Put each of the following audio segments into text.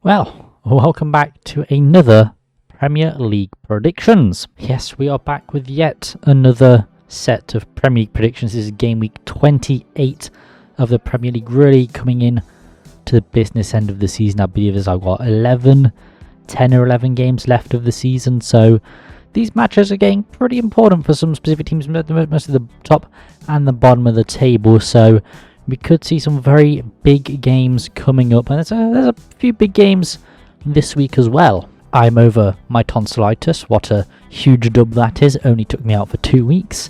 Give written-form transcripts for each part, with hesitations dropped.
Well, welcome back to another Premier League predictions. Yes, we are back with yet another set of Premier League predictions. This is game week 28 of the Premier League, really coming in to the business end of the season. I believe there's I've got 10 or 11 games left of the season, so these matches are getting pretty important for some specific teams, most of the top and the bottom of the table. So we could see some very big games coming up, and there's a few big games this week as well. I'm over my tonsillitis. What a huge dub that is. Only took me out for 2 weeks.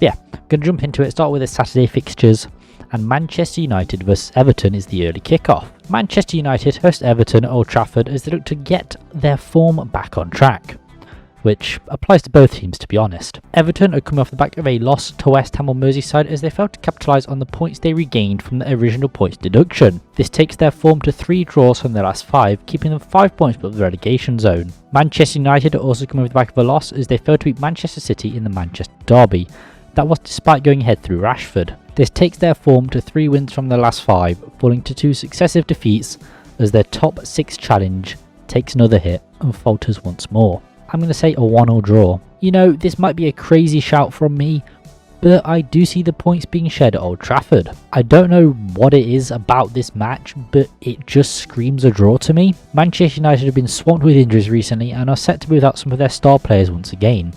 Yeah, going to jump into it. Start with the Saturday fixtures. And Manchester United vs Everton is the early kickoff. Manchester United host Everton at Old Trafford as they look to get their form back on track, which applies to both teams, to be honest. Everton are coming off the back of a loss to West Ham on Merseyside as they failed to capitalise on the points they regained from the original points deduction. This takes their form to 3 draws from their last 5, keeping them 5 points above the relegation zone. Manchester United are also coming off the back of a loss as they failed to beat Manchester City in the Manchester Derby. That was despite going ahead through Rashford. This takes their form to 3 wins from their last 5, falling to 2 successive defeats as their top 6 challenge takes another hit and falters once more. I'm going to say a 1-1 draw. You know, this might be a crazy shout from me, but I do see the points being shared at Old Trafford. I don't know what it is about this match, but it just screams a draw to me. Manchester United have been swamped with injuries recently and are set to be without some of their star players once again.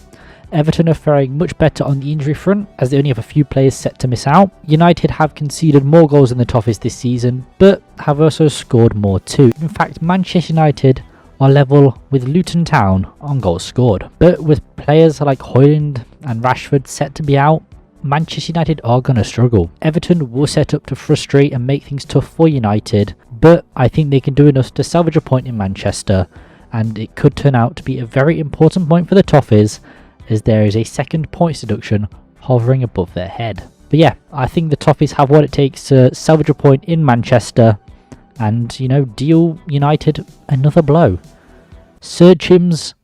Everton are faring much better on the injury front as they only have a few players set to miss out. United have conceded more goals than the Toffees this season, but have also scored more too. In fact, Manchester United are level with Luton Town on goals scored. But with players like Højlund and Rashford set to be out, Manchester United are going to struggle. Everton will set up to frustrate and make things tough for United, but I think they can do enough to salvage a point in Manchester, and it could turn out to be a very important point for the Toffees as there is a second points deduction hovering above their head. But yeah, I think the Toffees have what it takes to salvage a point in Manchester and, you know, deal United another blow. Sir Jim's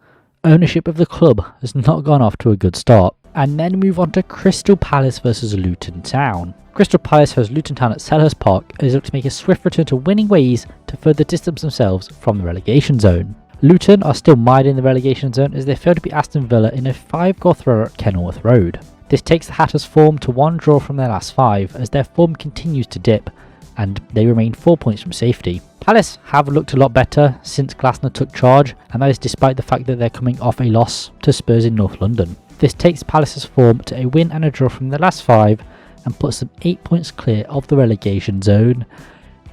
ownership of the club has not gone off to a good start. And then move on to Crystal Palace versus Luton Town. Crystal Palace hosts Luton Town at Selhurst Park as they look to make a swift return to winning ways to further distance themselves from the relegation zone. Luton are still mired in the relegation zone as they failed to beat Aston Villa in a 5-goal throw at Kenilworth Road. This takes the Hatters' form to 1 draw from their last 5 as their form continues to dip and they remain 4 points from safety. Palace have looked a lot better since Glasner took charge, and that is despite the fact that they're coming off a loss to Spurs in North London. This takes Palace's form to a win and a draw from their last 5 and puts them 8 points clear of the relegation zone,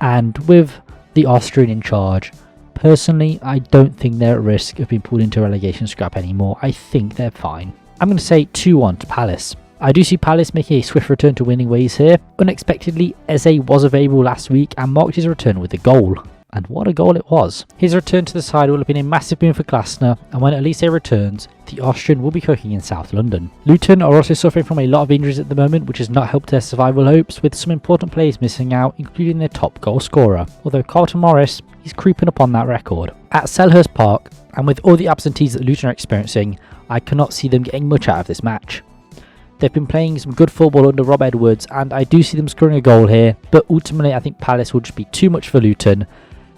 and with the Austrian in charge, personally, I don't think they're at risk of being pulled into a relegation scrap anymore. I think they're fine. I'm going to say 2-1 to Palace. I do see Palace making a swift return to winning ways here. Unexpectedly, Eze was available last week and marked his return with a goal. And what a goal it was. His return to the side will have been a massive boon for Glasner, and when Elise returns, the Austrian will be cooking in South London. Luton are also suffering from a lot of injuries at the moment, which has not helped their survival hopes, with some important players missing out, including their top goal scorer. Although Carlton Morris, he's creeping up on that record. At Selhurst Park, and with all the absentees that Luton are experiencing, I cannot see them getting much out of this match. They've been playing some good football under Rob Edwards, and I do see them scoring a goal here, but ultimately I think Palace will just be too much for Luton,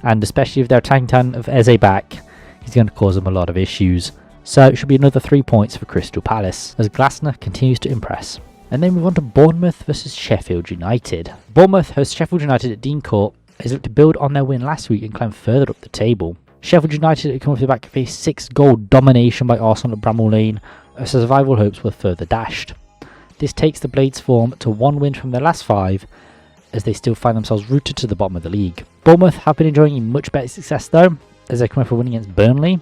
and especially if they're attacking tan of Eze back, he's going to cause them a lot of issues. So it should be another 3 points for Crystal Palace as Glasner continues to impress. And then move on to Bournemouth versus Sheffield United. Bournemouth hosts Sheffield United at Dean Court as they look to build on their win last week and climb further up the table. Sheffield United are coming off the back of a 6-goal domination by Arsenal at Bramall Lane as survival hopes were further dashed. This takes the Blades' form to 1 win from their last 5 as they still find themselves rooted to the bottom of the league. Bournemouth have been enjoying a much better success though as they're coming for a win against Burnley.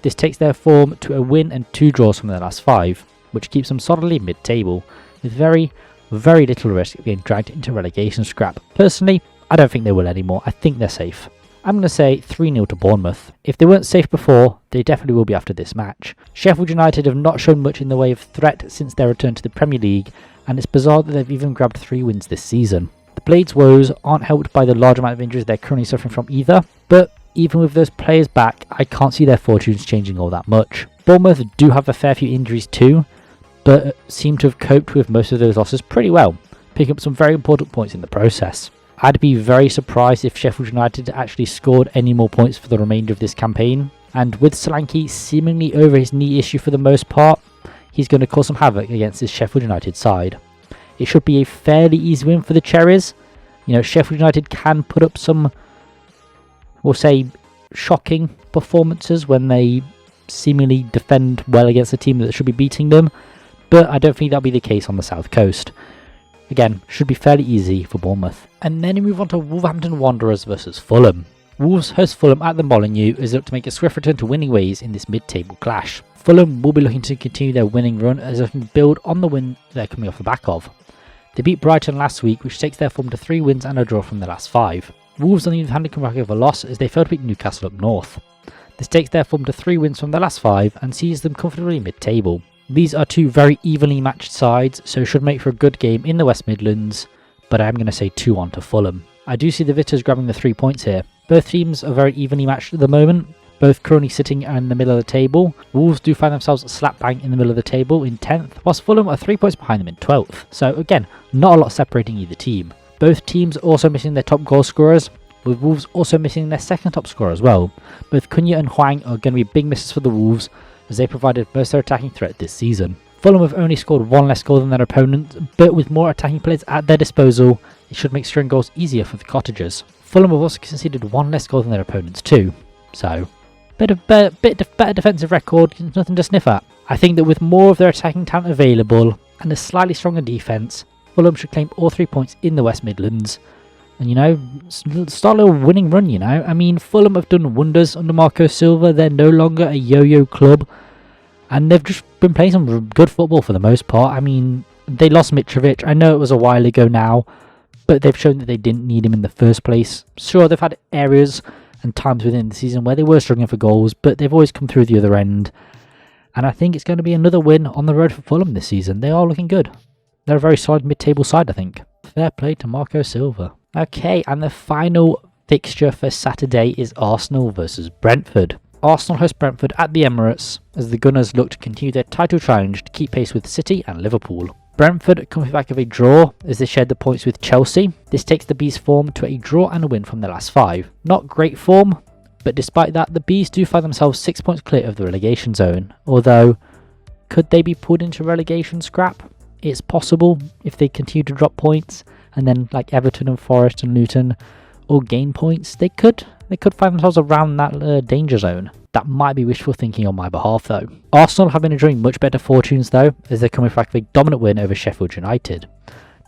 This takes their form to a win and 2 draws from their last 5, which keeps them solidly mid-table with very, very little risk of being dragged into relegation scrap. Personally, I don't think they will anymore. I think they're safe. I'm going to say 3-0 to Bournemouth. If they weren't safe before, they definitely will be after this match. Sheffield United have not shown much in the way of threat since their return to the Premier League, and it's bizarre that they've even grabbed 3 wins this season. The Blades' woes aren't helped by the large amount of injuries they're currently suffering from either, but even with those players back, I can't see their fortunes changing all that much. Bournemouth do have a fair few injuries too, but seem to have coped with most of those losses pretty well, picking up some very important points in the process. I'd be very surprised if Sheffield United actually scored any more points for the remainder of this campaign. And with Solanke seemingly over his knee issue for the most part, he's going to cause some havoc against this Sheffield United side. It should be a fairly easy win for the Cherries. You know, Sheffield United can put up some, we'll say, shocking performances when they seemingly defend well against a team that should be beating them, but I don't think that'll be the case on the South Coast. Again, should be fairly easy for Bournemouth. And then we move on to Wolverhampton Wanderers versus Fulham. Wolves host Fulham at the Molineux as they look to make a swift return to winning ways in this mid-table clash. Fulham will be looking to continue their winning run as they can build on the win they're coming off the back of. They beat Brighton last week, which takes their form to 3 wins and a draw from their last 5. Wolves on the other hand come back with a loss as they failed to beat Newcastle up north. This takes their form to 3 wins from their last 5 and sees them comfortably mid-table. These are 2 very evenly matched sides, so should make for a good game in the West Midlands, but I am going to say 2-1 to Fulham. I do see the Vitters grabbing the 3 points here. Both teams are very evenly matched at the moment, both currently sitting in the middle of the table. Wolves do find themselves slap bang in the middle of the table in 10th, whilst Fulham are 3 points behind them in 12th. So again, not a lot separating either team. Both teams are also missing their top goal scorers, with Wolves also missing their second top scorer as well. Both Cunha and Hwang are going to be big misses for the Wolves, as they provided most of their attacking threat this season. Fulham have only scored 1 less goal than their opponent, but with more attacking players at their disposal, it should make scoring goals easier for the Cottagers. Fulham have also conceded 1 less goal than their opponents too, so better defensive record, nothing to sniff at. I think that with more of their attacking talent available and a slightly stronger defence, Fulham should claim all 3 points in the West Midlands. And, you know, start a little winning run, you know. I mean, Fulham have done wonders under Marco Silva. They're no longer a yo-yo club. And they've just been playing some good football for the most part. I mean, they lost Mitrovic. I know it was a while ago now, but they've shown that they didn't need him in the first place. Sure, they've had areas and times within the season where they were struggling for goals, but they've always come through the other end. And I think it's going to be another win on the road for Fulham this season. They are looking good. They're a very solid mid-table side, I think. Fair play to Marco Silva. Okay, and the final fixture for Saturday is Arsenal versus Brentford. Arsenal host Brentford at the Emirates as the Gunners look to continue their title challenge to keep pace with City and Liverpool. Brentford comes back of a draw as they shared the points with Chelsea. This takes the Bees' form to a draw and a win from their last 5. Not great form, but despite that, the Bees do find themselves 6 points clear of the relegation zone. Although, could they be pulled into relegation scrap? It's possible if they continue to drop points, and then like Everton and Forest and Luton all gain points. They could find themselves around that danger zone. That might be wishful thinking on my behalf though. Arsenal have been enjoying much better fortunes though, as they're coming back with a dominant win over Sheffield United.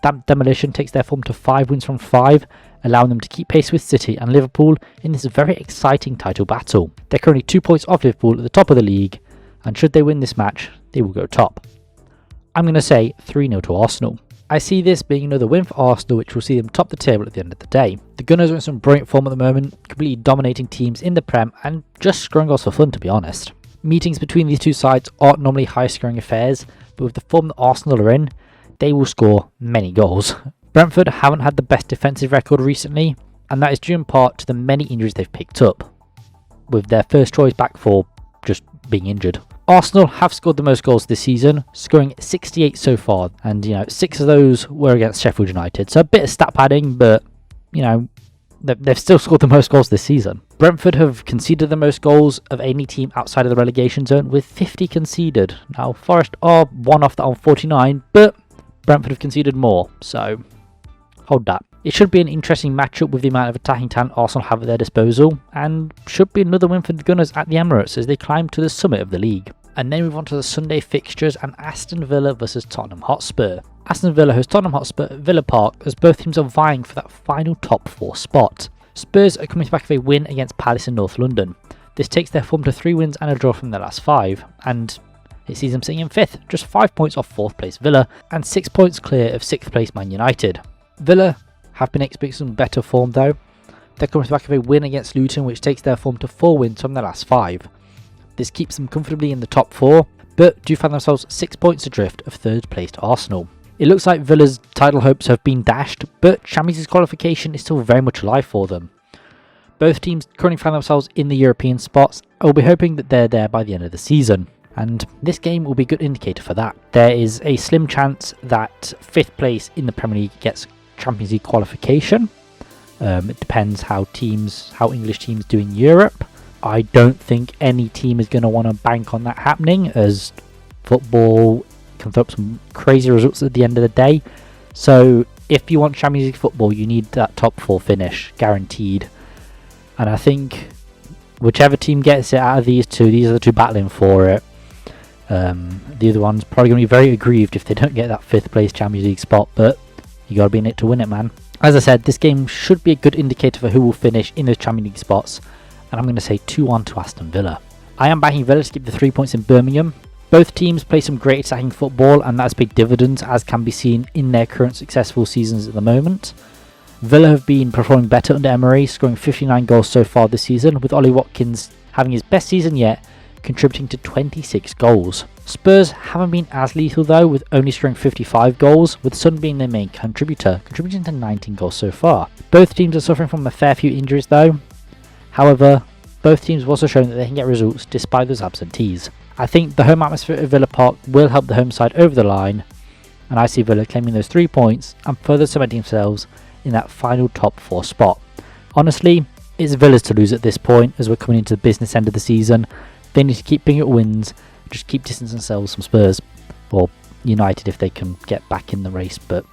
That demolition takes their form to 5 wins from 5, allowing them to keep pace with City and Liverpool in this very exciting title battle. They're currently 2 points off Liverpool at the top of the league, and should they win this match, they will go top. I'm going to say 3-0 to Arsenal. I see this being another win for Arsenal, which will see them top the table at the end of the day. The Gunners are in some brilliant form at the moment, completely dominating teams in the Prem and just scoring goals for fun, to be honest. Meetings between these two sides aren't normally high scoring affairs, but with the form that Arsenal are in, they will score many goals. Brentford haven't had the best defensive record recently, and that is due in part to the many injuries they've picked up, with their first choice back four just being injured. Arsenal have scored the most goals this season, scoring 68 so far, and 6 of those were against Sheffield United, so a bit of stat padding, but they've still scored the most goals this season. Brentford have conceded the most goals of any team outside of the relegation zone, with 50 conceded. Now Forest are one off that on 49, but Brentford have conceded more, so hold that. It should be an interesting matchup with the amount of attacking talent Arsenal have at their disposal, and should be another win for the Gunners at the Emirates as they climb to the summit of the league. And then move on to the Sunday fixtures and Aston Villa versus Tottenham Hotspur. Aston Villa host Tottenham Hotspur at Villa Park as both teams are vying for that final top 4 spot. Spurs are coming back with a win against Palace in North London. This takes their form to 3 wins and a draw from their last 5, and it sees them sitting in 5th, just 5 points off 4th place Villa, and 6 points clear of 6th place Man United. Villa have been experiencing better form though. They're coming back with a win against Luton, which takes their form to 4 wins from their last 5. This keeps them comfortably in the top 4, but do find themselves 6 points adrift of 3rd placed Arsenal. It looks like Villa's title hopes have been dashed, but Champions League qualification is still very much alive for them. Both teams currently find themselves in the European spots, and will be hoping that they're there by the end of the season. And this game will be a good indicator for that. There is a slim chance that 5th place in the Premier League gets Champions League qualification, It depends how English teams do in Europe. I don't think any team is going to want to bank on that happening, as football can throw up some crazy results at the end of the day. So if you want Champions League football, you need that top 4 finish guaranteed. And I think whichever team gets it out of these are the two battling for it. The other one's probably going to be very aggrieved if they don't get that 5th place Champions League spot, but you got to be in it to win it, man. As I said, this game should be a good indicator for who will finish in those Champions League spots, and I'm going to say 2-1 to Aston Villa. I am backing Villa to keep the 3 points in Birmingham. Both teams play some great attacking football, and that's paid dividends, as can be seen in their current successful seasons at the moment. Villa have been performing better under Emery, scoring 59 goals so far this season, with Ollie Watkins having his best season yet, contributing to 26 goals. Spurs haven't been as lethal though, with only scoring 55 goals, with Son being their main contributor, contributing to 19 goals so far. Both teams are suffering from a fair few injuries though. However, both teams have also shown that they can get results despite those absentees. I think the home atmosphere at Villa Park will help the home side over the line, and I see Villa claiming those 3 points and further cementing themselves in that final top 4 spot. Honestly, it's Villa's to lose at this point, as we're coming into the business end of the season. They need to keep picking up wins, just keep distancing themselves from Spurs, or United if they can get back in the race, but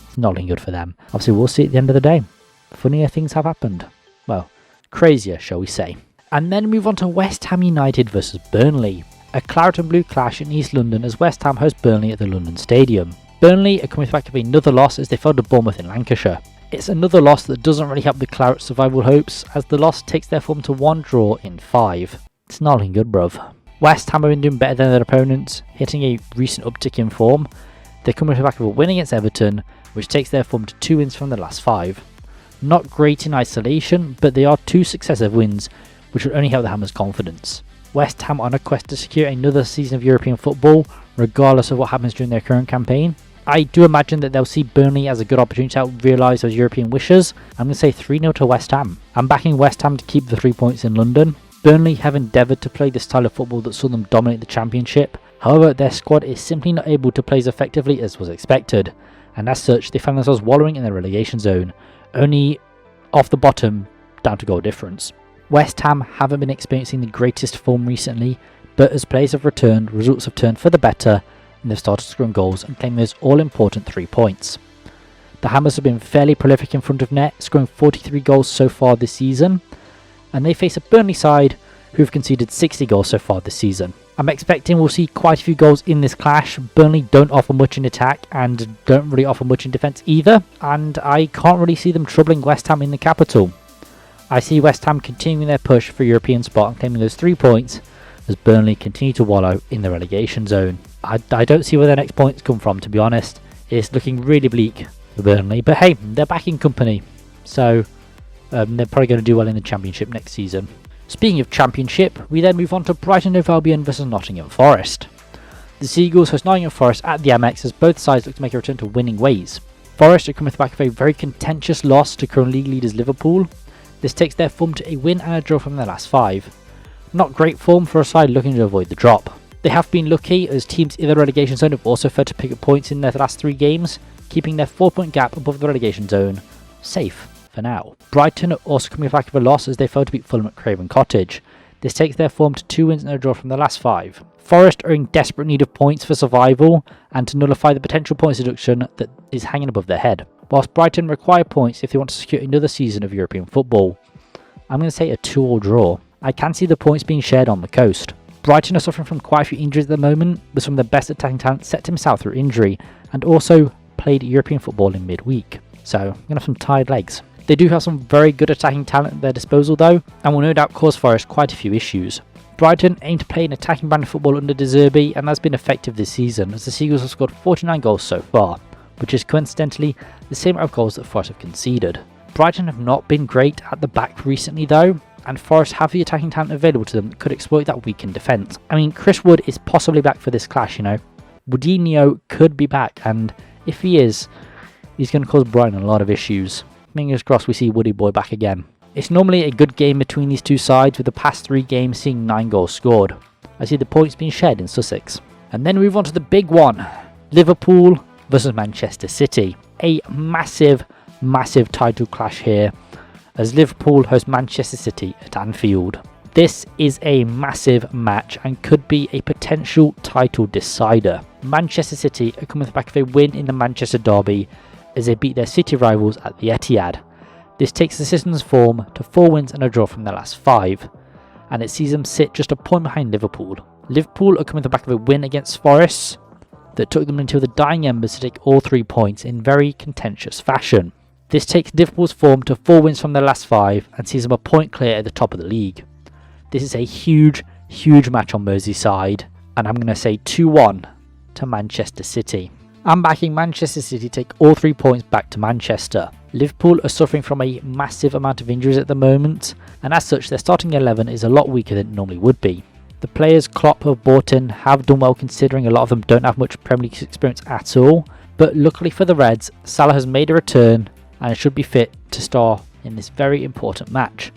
it's not looking good for them. Obviously, we'll see at the end of the day. Funnier things have happened. Well, crazier, shall we say. And then move on to West Ham United versus Burnley. A claret and blue clash in East London as West Ham host Burnley at the London Stadium. Burnley are coming back of another loss as they fell to Bournemouth in Lancashire. It's another loss that doesn't really help the Claret's survival hopes, as the loss takes their form to 1 draw in 5. It's not looking good, bruv. West Ham have been doing better than their opponents, hitting a recent uptick in form. They're coming back with a win against Everton, which takes their form to 2 wins from the last 5. Not great in isolation, but they are 2 successive wins, which will only help the Hammers' confidence. West Ham are on a quest to secure another season of European football, regardless of what happens during their current campaign. I do imagine that they'll see Burnley as a good opportunity to help realise those European wishes. I'm going to say 3-0 to West Ham. I'm backing West Ham to keep the 3 points in London. Burnley have endeavoured to play the style of football that saw them dominate the Championship. However, their squad is simply not able to play as effectively as was expected, and as such they find themselves wallowing in the relegation zone, only off the bottom down to goal difference. West Ham haven't been experiencing the greatest form recently, but as players have returned, results have turned for the better, and they've started scoring goals and claiming those all-important 3 points. The Hammers have been fairly prolific in front of net, scoring 43 goals so far this season, and they face a Burnley side who have conceded 60 goals so far this season. I'm expecting we'll see quite a few goals in this clash. Burnley don't offer much in attack and don't really offer much in defence either, and I can't really see them troubling West Ham in the capital. I see West Ham continuing their push for a European spot and claiming those 3 points as Burnley continue to wallow in the relegation zone. I don't see where their next points come from, to be honest. It's looking really bleak for Burnley, but hey, they're back in company, so they're probably going to do well in the Championship next season. Speaking of Championship, we then move on to Brighton and Hove Albion versus Nottingham Forest. The Seagulls host Nottingham Forest at the MX as both sides look to make a return to winning ways. Forest are coming off the back of a very contentious loss to current league leaders Liverpool. This takes their form to a win and a draw from their last 5. Not great form for a side looking to avoid the drop. They have been lucky as teams in the relegation zone have also failed to pick up points in their last 3 games, keeping their 4-point gap above the relegation zone safe for now. Brighton are also coming back with a loss as they failed to beat Fulham at Craven Cottage. This takes their form to 2 wins and a draw from their last 5. Forest are in desperate need of points for survival and to nullify the potential points deduction that is hanging above their head, whilst Brighton require points if they want to secure another season of European football. I'm going to say a 2-2 draw. I can see the points being shared on the coast. Brighton are suffering from quite a few injuries at the moment, with some of their best attacking talent set to miss out through injury, and also played European football in midweek, so I'm going to have some tired legs. They do have some very good attacking talent at their disposal though, and will no doubt cause Forest quite a few issues. Brighton aim to play an attacking brand of football under De Zerbi, and that's been effective this season, as the Seagulls have scored 49 goals so far, which is coincidentally the same amount of goals that Forest have conceded. Brighton have not been great at the back recently though, and Forest have the attacking talent available to them that could exploit that weakened defence. I mean, Chris Wood is possibly back for this clash, you know. Woodinho could be back, and if he is, he's going to cause Brighton a lot of issues. Fingers crossed we see Woody Boy back again. It's normally a good game between these two sides, with the past 3 games seeing 9 goals scored. I see the points being shared in Sussex. And then we move on to the big one, Liverpool versus Manchester City. A massive massive title clash here as Liverpool host Manchester City at Anfield. This is a massive match and could be a potential title decider. Manchester City are coming back of a win in the Manchester derby as they beat their city rivals at the Etihad. This takes the season's form to 4 wins and a draw from their last 5, and it sees them sit just a point behind Liverpool. Liverpool are coming back of a win against Forest that took them until the dying embers to take all 3 points in very contentious fashion. This takes Liverpool's form to 4 wins from their last 5 and sees them a point clear at the top of the league. This is a huge match on Merseyside, and I'm going to say 2-1 to Manchester City. I'm backing Manchester City to take all 3 points back to Manchester. Liverpool are suffering from a massive amount of injuries at the moment, and as such their starting 11 is a lot weaker than it normally would be. The players Klopp have brought in have done well considering a lot of them don't have much Premier League experience at all, but luckily for the Reds, Salah has made a return and should be fit to star in this very important match.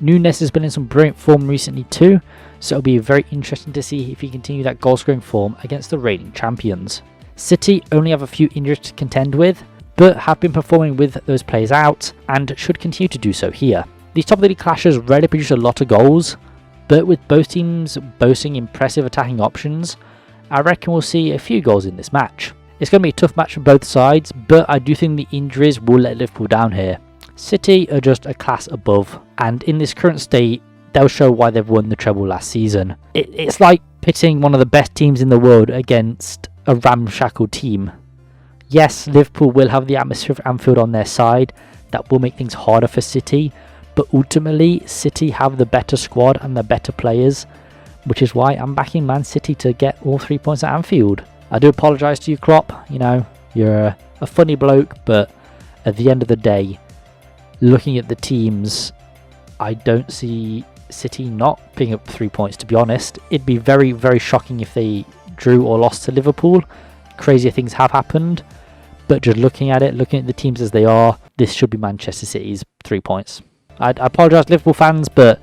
Nunes has been in some brilliant form recently too, so it'll be very interesting to see if he continue that goal scoring form against the reigning champions. City only have a few injuries to contend with, but have been performing with those players out and should continue to do so here. These top of the league clashes rarely produce a lot of goals, but with both teams boasting impressive attacking options, I reckon we'll see a few goals in this match. It's going to be a tough match for both sides, but I do think the injuries will let Liverpool down here. City are just a class above, and in this current state, they'll show why they've won the treble last season. It's like pitting one of the best teams in the world against a ramshackle team. Yes, Liverpool will have the atmosphere of Anfield on their side. That will make things harder for City, but ultimately, City have the better squad and the better players, which is why I'm backing Man City to get all 3 points at Anfield. I do apologise to you, Klopp. You know, you're a funny bloke, but at the end of the day, looking at the teams, I don't see City not picking up 3 points, to be honest. It'd be very shocking if they drew or lost to Liverpool. Crazier things have happened, but just looking at the teams as they are, this should be Manchester City's 3 points. I apologise to Liverpool fans, but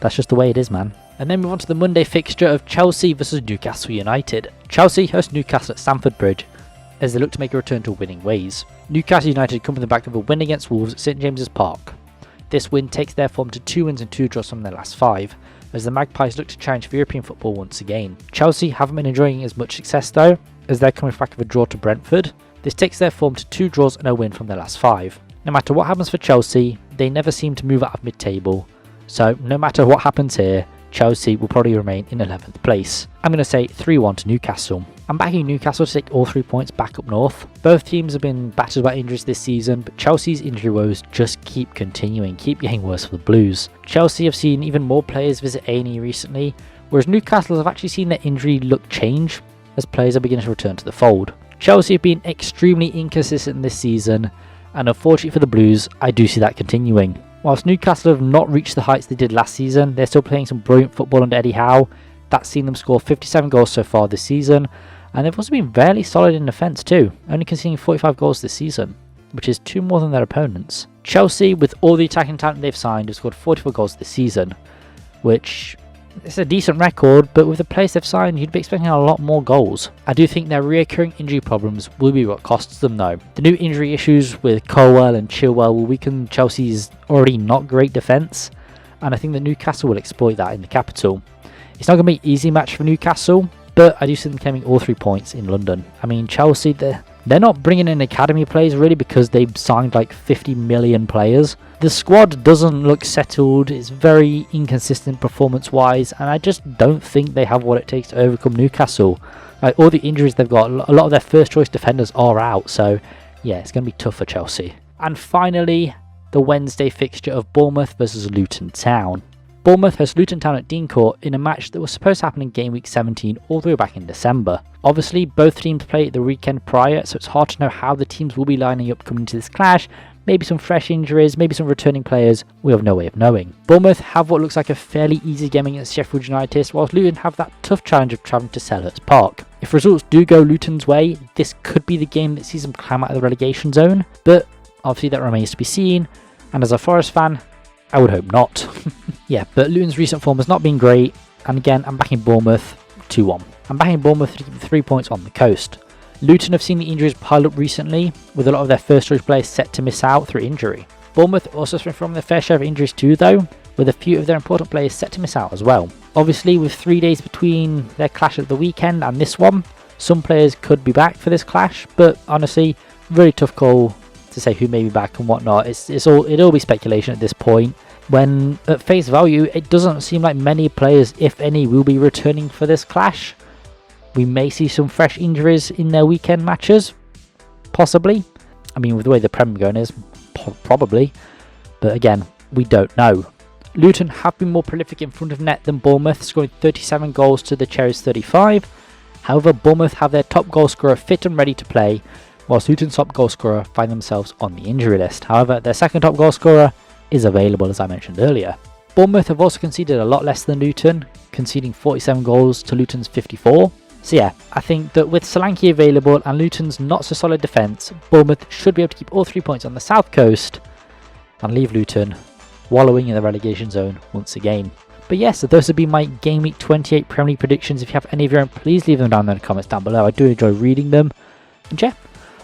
that's just the way it is, man. And then move on to the Monday fixture of Chelsea versus Newcastle United. Chelsea host Newcastle at Stamford Bridge as they look to make a return to winning ways. Newcastle United come from the back of a win against Wolves at St James's Park. This win takes their form to 2 wins and 2 draws from their last 5, as the Magpies look to challenge for European football once again. Chelsea haven't been enjoying as much success though, as they're coming back of a draw to Brentford. This takes their form to 2 draws and a win from their last 5. No matter what happens for Chelsea, they never seem to move out of mid-table, so no matter what happens here, Chelsea will probably remain in 11th place. I'm going to say 3-1 to Newcastle. I'm backing Newcastle to take all 3 points back up north. Both teams have been battered by injuries this season, but Chelsea's injury woes just keep continuing, keep getting worse for the Blues. Chelsea have seen even more players visit A&E recently, whereas Newcastle have actually seen their injury look change as players are beginning to return to the fold. Chelsea have been extremely inconsistent this season, and unfortunately for the Blues, I do see that continuing. Whilst Newcastle have not reached the heights they did last season, they're still playing some brilliant football under Eddie Howe. That's seen them score 57 goals so far this season, and they've also been fairly solid in defence too, only conceding 45 goals this season, which is 2 more than their opponents. Chelsea, with all the attacking talent they've signed, have scored 44 goals this season, which is a decent record, but with the players they've signed, you'd be expecting a lot more goals. I do think their reoccurring injury problems will be what costs them though. The new injury issues with Colwell and Chilwell will weaken Chelsea's already not great defence, and I think that Newcastle will exploit that in the capital. It's not going to be an easy match for Newcastle, but I do see them claiming all 3 points in London. I mean, Chelsea, they're not bringing in academy players really because they've signed like 50 million players. The squad doesn't look settled, it's very inconsistent performance-wise, and I just don't think they have what it takes to overcome Newcastle. Like, all the injuries they've got, a lot of their first-choice defenders are out, so yeah, it's going to be tough for Chelsea. And finally, the Wednesday fixture of Bournemouth versus Luton Town. Bournemouth hosts Luton Town at Dean Court in a match that was supposed to happen in game week 17 all the way back in December. Obviously, both teams played the weekend prior, so it's hard to know how the teams will be lining up coming into this clash. Maybe some fresh injuries, maybe some returning players, we have no way of knowing. Bournemouth have what looks like a fairly easy game against Sheffield United, whilst Luton have that tough challenge of travelling to Selhurst Park. If results do go Luton's way, this could be the game that sees them climb out of the relegation zone, but obviously that remains to be seen, and as a Forest fan, I would hope not. Yeah, but Luton's recent form has not been great, and again, I'm backing Bournemouth 2-1. I'm backing Bournemouth to keep 3 points on the coast. Luton have seen the injuries pile up recently, with a lot of their first choice players set to miss out through injury. Bournemouth also suffered from their fair share of injuries too though, with a few of their important players set to miss out as well. Obviously, with 3 days between their clash at the weekend and this one, some players could be back for this clash, but honestly, really tough call to say who may be back and whatnot. It'll all be speculation at this point, when at face value it doesn't seem like many players, if any, will be returning for this clash. We may see some fresh injuries in their weekend matches, possibly. I mean, with the way the Premier going is, probably, but again, we don't know. Luton have been more prolific in front of net than Bournemouth, scoring 37 goals to the Cherries' 35. However, Bournemouth have their top goal scorer fit and ready to play, whilst Luton's top goal scorer find themselves on the injury list. However, their second top goal scorer is available, as I mentioned earlier. Bournemouth have also conceded a lot less than Luton, conceding 47 goals to Luton's 54. So yeah, I think that with Solanke available and Luton's not so solid defence, Bournemouth should be able to keep all 3 points on the south coast and leave Luton wallowing in the relegation zone once again. But yes, so those would be my Game Week 28 Premier League predictions. If you have any of your own, please leave them down in the comments down below. I do enjoy reading them. And yeah,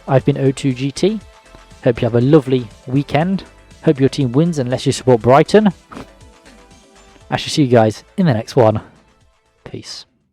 I've been O2GT. Hope you have a lovely weekend. Hope your team wins unless you support Brighton. I shall see you guys in the next one. Peace.